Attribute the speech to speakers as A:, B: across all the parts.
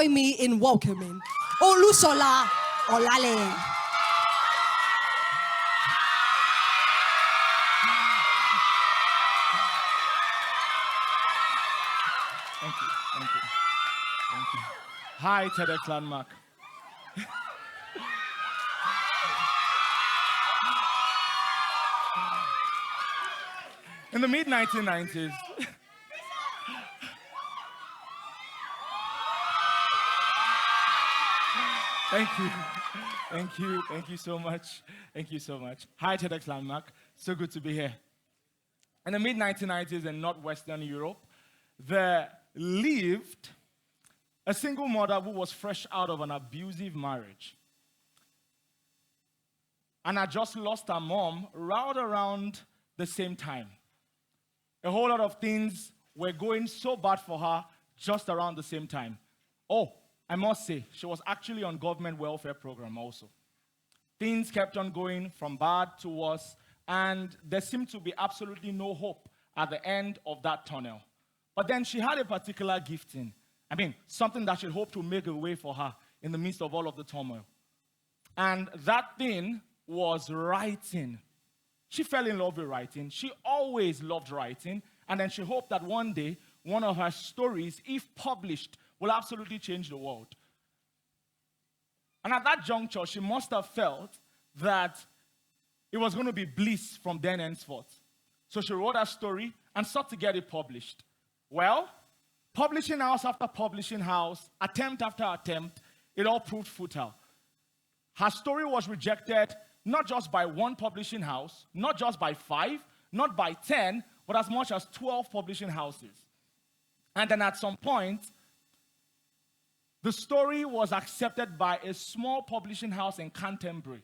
A: Join me in welcoming Olushola Olaleye.
B: Thank you. Hi, TEDxLandmark. In the mid-1990s, Thank you so much. Hi, TEDxLandmark. So good to be here. In the mid-1990s in Northwestern Europe, there lived a single mother who was fresh out of an abusive marriage. And had just lost her mom right around the same time. A whole lot of things were going so bad for her just around the same time. Oh, I must say, she was actually on government welfare program also. Things kept on going from bad to worse, and there seemed to be absolutely no hope at the end of that tunnel. But then she had a particular gifting. Something that should hope to make a way for her in the midst of all of the turmoil. And that thing was writing. She fell in love with writing. She always loved writing. And then she hoped that one day, one of her stories, if published, will absolutely change the world. And at that juncture, she must have felt that it was going to be bliss from then henceforth. So she wrote her story and sought to get it published. Well, publishing house after publishing house, attempt after attempt, it all proved futile. Her story was rejected not just by one publishing house, not just by 5, not by 10, but as much as 12 publishing houses. And then at some point, the story was accepted by a small publishing house in Canterbury.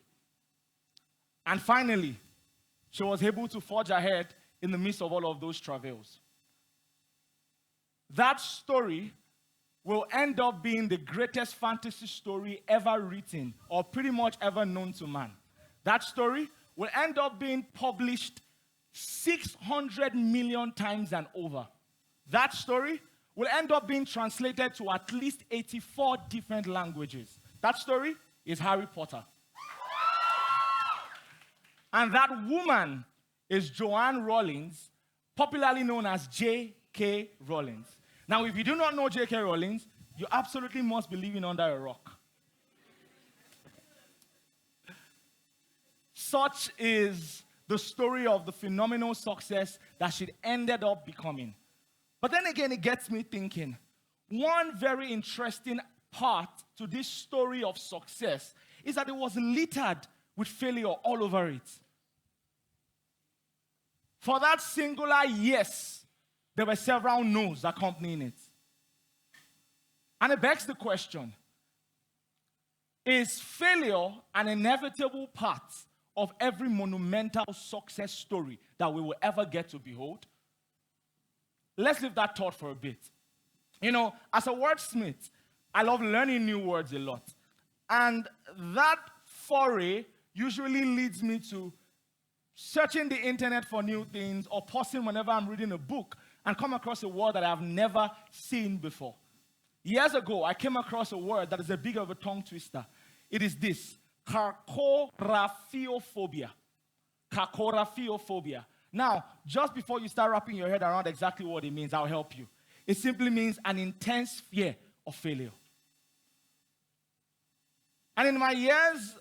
B: And finally, she was able to forge ahead in the midst of all of those travails. That story will end up being the greatest fantasy story ever written, or pretty much ever known to man. That story will end up being published 600 million times and over. That story will end up being translated to at least 84 different languages. That story is Harry Potter. And that woman is Joanne Rowling, popularly known as JK Rowling. Now, if you do not know JK Rowling, you absolutely must be living under a rock. Such is the story of the phenomenal success that she ended up becoming. But then again, it gets me thinking. One very interesting part to this story of success is that it was littered with failure all over it. For that singular yes, there were several no's accompanying it. And it begs the question, is failure an inevitable part of every monumental success story that we will ever get to behold? Let's leave that thought for a bit. As a wordsmith, I love learning new words a lot. And that foray usually leads me to searching the internet for new things or pausing whenever I'm reading a book and come across a word that I've never seen before. Years ago, I came across a word that is a bit of a tongue twister. It is this, carcoraphiophobia. Carcoraphiophobia. Now, just before you start wrapping your head around exactly what it means, I'll help you. It simply means an intense fear of failure. And in my years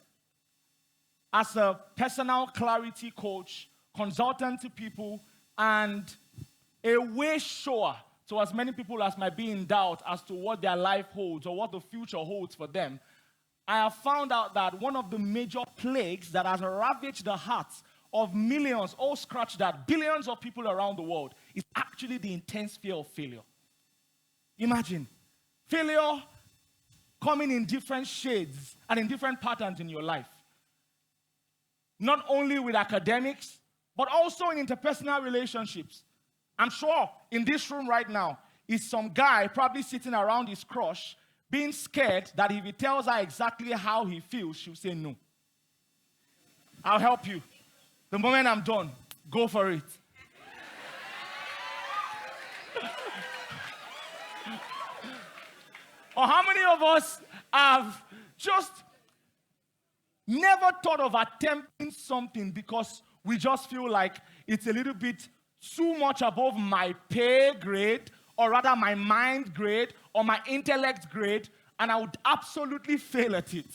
B: as a personal clarity coach, consultant to people, and a way shower to as many people as might be in doubt as to what their life holds or what the future holds for them, I have found out that one of the major plagues that has ravaged the hearts of millions, scratch that, billions of people around the world is actually the intense fear of failure. Imagine, failure coming in different shades and in different patterns in your life. Not only with academics, but also in interpersonal relationships. I'm sure in this room right now is some guy probably sitting around his crush being scared that if he tells her exactly how he feels, she'll say no. I'll help you. The moment I'm done, go for it. Or how many of us have just never thought of attempting something because we just feel like it's a little bit too much above my pay grade, or rather my mind grade, or my intellect grade, and I would absolutely fail at it.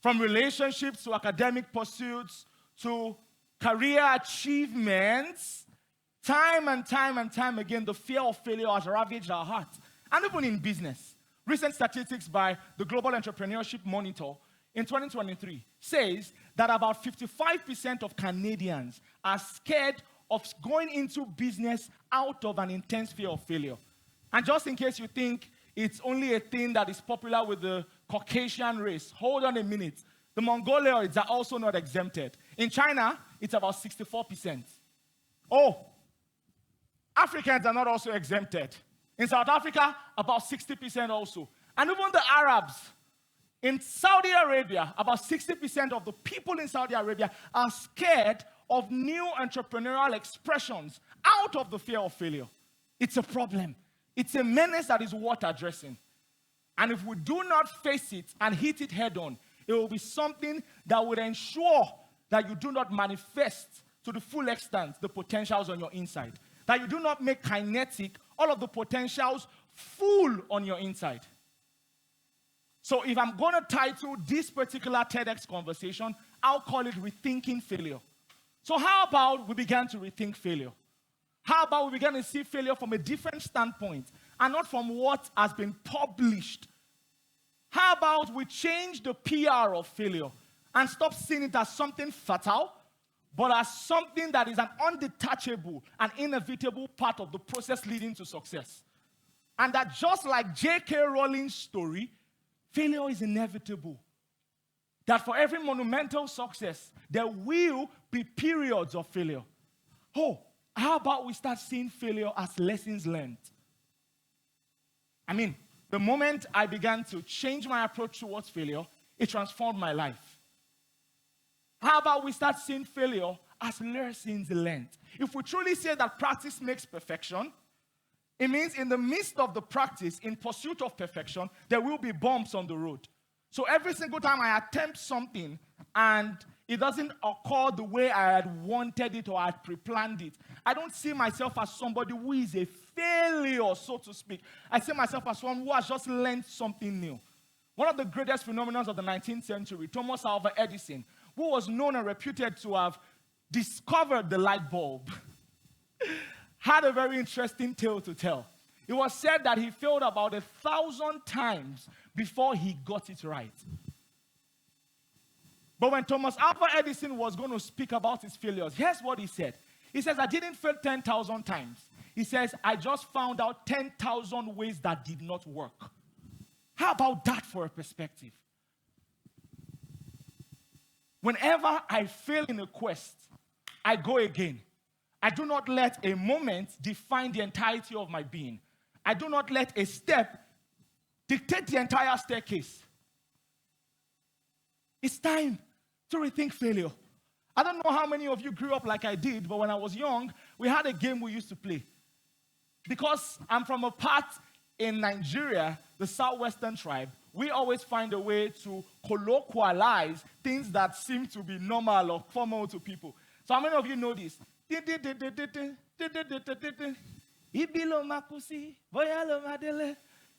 B: From relationships to academic pursuits to career achievements, time and time again, the fear of failure has ravaged our hearts. And even in business. Recent statistics by the Global Entrepreneurship Monitor in 2023 says that about 55% of Canadians are scared of going into business out of an intense fear of failure. And just in case you think it's only a thing that is popular with the Caucasian race, hold on a minute. The Mongoloids are also not exempted. In China, it's about 64%. Oh, Africans are not also exempted. In South Africa, about 60% also. And even the Arabs, in Saudi Arabia, about 60% of the people in Saudi Arabia are scared of new entrepreneurial expressions out of the fear of failure. It's a problem. It's a menace that is worth addressing. And if we do not face it and hit it head on, it will be something that would ensure that you do not manifest to the full extent the potentials on your inside. That you do not make kinetic all of the potentials full on your inside. So if I'm going to title this particular TEDx conversation, I'll call it Rethinking Failure. So how about we begin to rethink failure? How about we begin to see failure from a different standpoint and not from what has been published? How about we change the PR of failure and stop seeing it as something fatal, but as something that is an undetachable and inevitable part of the process leading to success? And that just like JK Rowling's story, failure is inevitable. That for every monumental success, there will be periods of failure. Oh, how about we start seeing failure as lessons learned? I mean, the moment I began to change my approach towards failure, it transformed my life. How about we start seeing failure as lessons learned? If we truly say that practice makes perfection, it means in the midst of the practice, in pursuit of perfection, there will be bumps on the road. So every single time I attempt something and it doesn't occur the way I had wanted it or I had pre-planned it, I don't see myself as somebody who is a failure, so to speak. I see myself as someone who has just learned something new. One of the greatest phenomena of the 19th century, Thomas Alva Edison, who was known and reputed to have discovered the light bulb, had a very interesting tale to tell. It was said that he failed about 1,000 times before he got it right. But when Thomas Alva Edison was going to speak about his failures, here's what he said. He says, I didn't fail 10,000 times. He says, I just found out 10,000 ways that did not work. How about that for a perspective? Whenever I fail in a quest, I go again. I do not let a moment define the entirety of my being. I do not let a step dictate the entire staircase. It's time to rethink failure. I don't know how many of you grew up like I did, but when I was young, we had a game we used to play. Because I'm from a part in Nigeria, the southwestern tribe, we always find a way to colloquialize things that seem to be normal or formal to people. So how many of you know this? It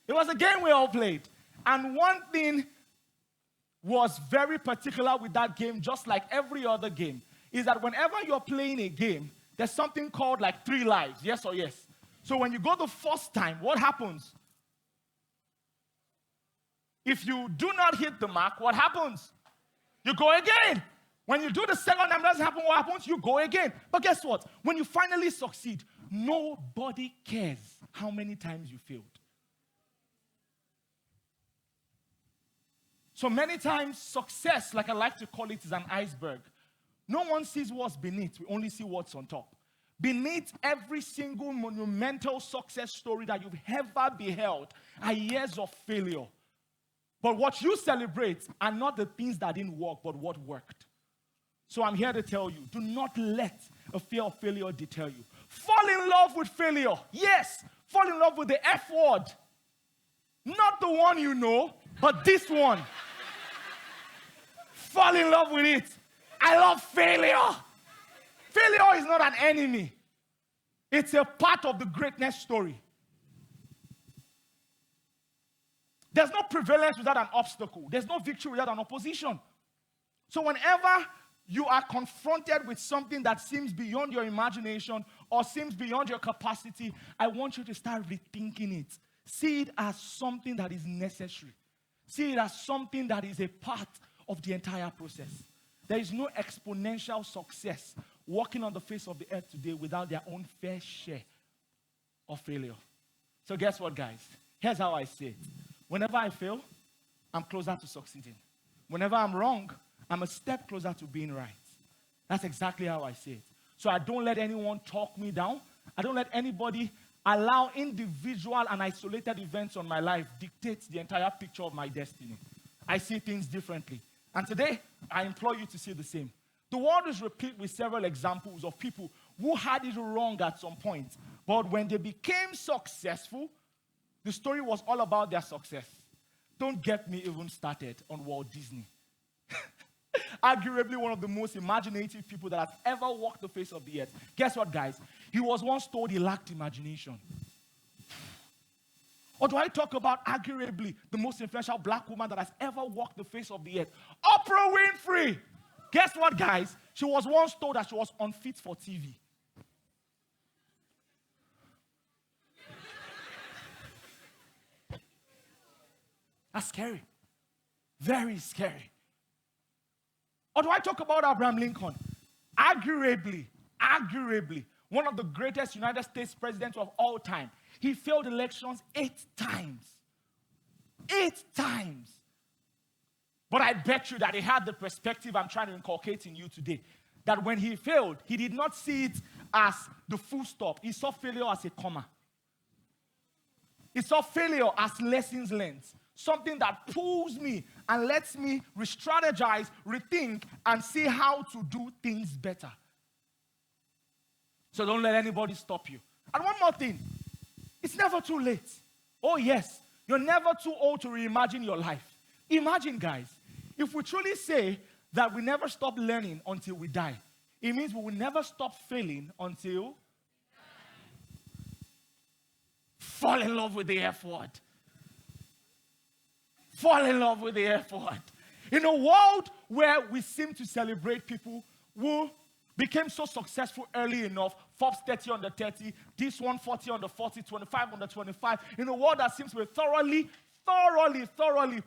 B: was a game we all played. And one thing was very particular with that game, just like every other game, is that whenever you're playing a game, there's something called like 3 lives, yes or yes. So when you go the first time, what happens? If you do not hit the mark, what happens? You go again. When you do the second time, doesn't happen, what happens? You go again. But guess what? When you finally succeed, nobody cares how many times you failed. So many times, success, like I like to call it, is an iceberg. No one sees what's beneath. We only see what's on top. Beneath every single monumental success story that you've ever beheld are years of failure. But what you celebrate are not the things that didn't work, but what worked. So I'm here to tell you, do not let a fear of failure deter you. Fall in love with failure. Yes, fall in love with the F word. Not the one you know, but this one. Fall in love with it. I love failure. Failure is not an enemy. It's a part of the greatness story. There's no prevalence without an obstacle. There's no victory without an opposition. So whenever you are confronted with something that seems beyond your imagination or seems beyond your capacity, I want you to start rethinking it. See it as something that is necessary. See it as something that is a part of the entire process. There is no exponential success walking on the face of the earth today without their own fair share of failure. So guess what, guys? Here's how I say it. Whenever I fail, I'm closer to succeeding. Whenever I'm wrong, I'm a step closer to being right. That's exactly how I say it. So I don't let anyone talk me down. I don't let anybody allow individual and isolated events on my life dictate the entire picture of my destiny. I see things differently. And today, I implore you to see the same. The world is replete with several examples of people who had it wrong at some point. But when they became successful, the story was all about their success. Don't get me even started on Walt Disney. Arguably one of the most imaginative people that has ever walked the face of the earth. Guess what, guys? He was once told he lacked imagination. Or do I talk about arguably the most influential black woman that has ever walked the face of the earth? Oprah Winfrey. Guess what, guys? She was once told that she was unfit for TV. That's scary. Very scary. Or do I talk about Abraham Lincoln? Arguably, one of the greatest United States presidents of all time. He failed elections 8 times. 8 times. But I bet you that he had the perspective I'm trying to inculcate in you today. That when he failed, he did not see it as the full stop. He saw failure as a comma. He saw failure as lessons learned. Something that pulls me and lets me re-strategize, rethink, and see how to do things better. So don't let anybody stop you. And one more thing. It's never too late. Oh yes, you're never too old to reimagine your life. Imagine, guys, if we truly say that we never stop learning until we die, it means we will never stop failing until fall in love with the F word. Fall in love with the F word. In a world where we seem to celebrate people who became so successful early enough, Forbes 30 under 30, this one 40 under 40, 25 under 25, in a world that seems to be thoroughly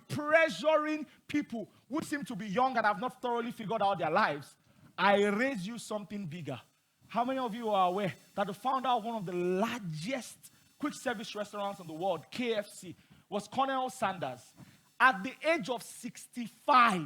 B: pressuring people who seem to be young and have not thoroughly figured out their lives, I raise you something bigger. How many of you are aware that the founder of one of the largest quick service restaurants in the world, KFC, was Colonel Sanders? At the age of 65,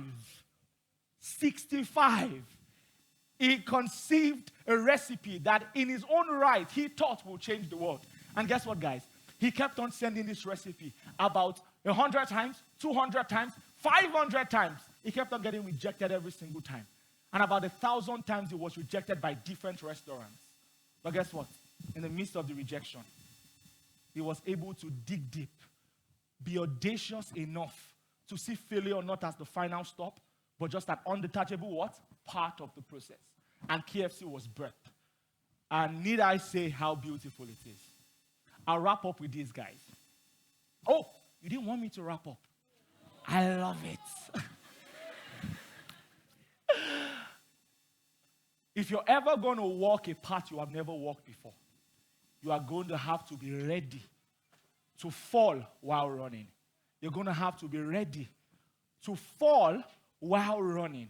B: he conceived a recipe that in his own right he thought would change the world. And guess what, guys? He kept on sending this recipe about 100 times, 200 times, 500 times. He kept on getting rejected every single time. And about 1,000 times he was rejected by different restaurants. But guess what? In the midst of the rejection, he was able to dig deep, be audacious enough to see failure not as the final stop, but just an undetachable what? Part of the process. And KFC was birthed. And need I say how beautiful it is? I'll wrap up with these guys. Oh, you didn't want me to wrap up. I love it. If you're ever going to walk a path you have never walked before, you are going to have to be ready to fall while running. You're going to have to be ready to fall while running.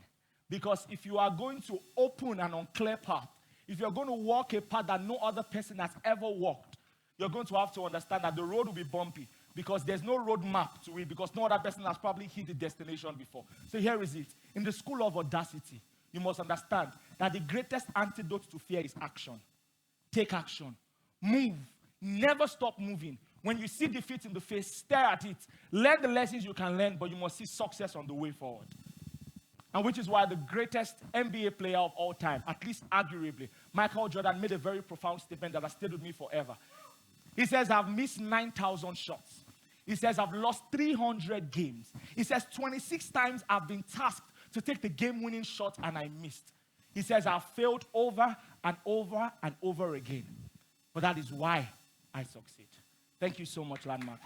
B: Because if you are going to open an unclear path, if you're going to walk a path that no other person has ever walked, you're going to have to understand that the road will be bumpy because there's no road map to it because no other person has probably hit the destination before. So here is it. In the school of audacity, you must understand that the greatest antidote to fear is action. Take action. Move. Never stop moving. When you see defeat in the face, stare at it. Learn the lessons you can learn, but you must see success on the way forward. And which is why the greatest NBA player of all time, at least arguably, Michael Jordan, made a very profound statement that has stayed with me forever. He says, I've missed 9,000 shots. He says, I've lost 300 games. He says, 26 times I've been tasked to take the game-winning shot and I missed. He says, I've failed over and over and over again. But that is why I succeed. Thank you so much, Landmark.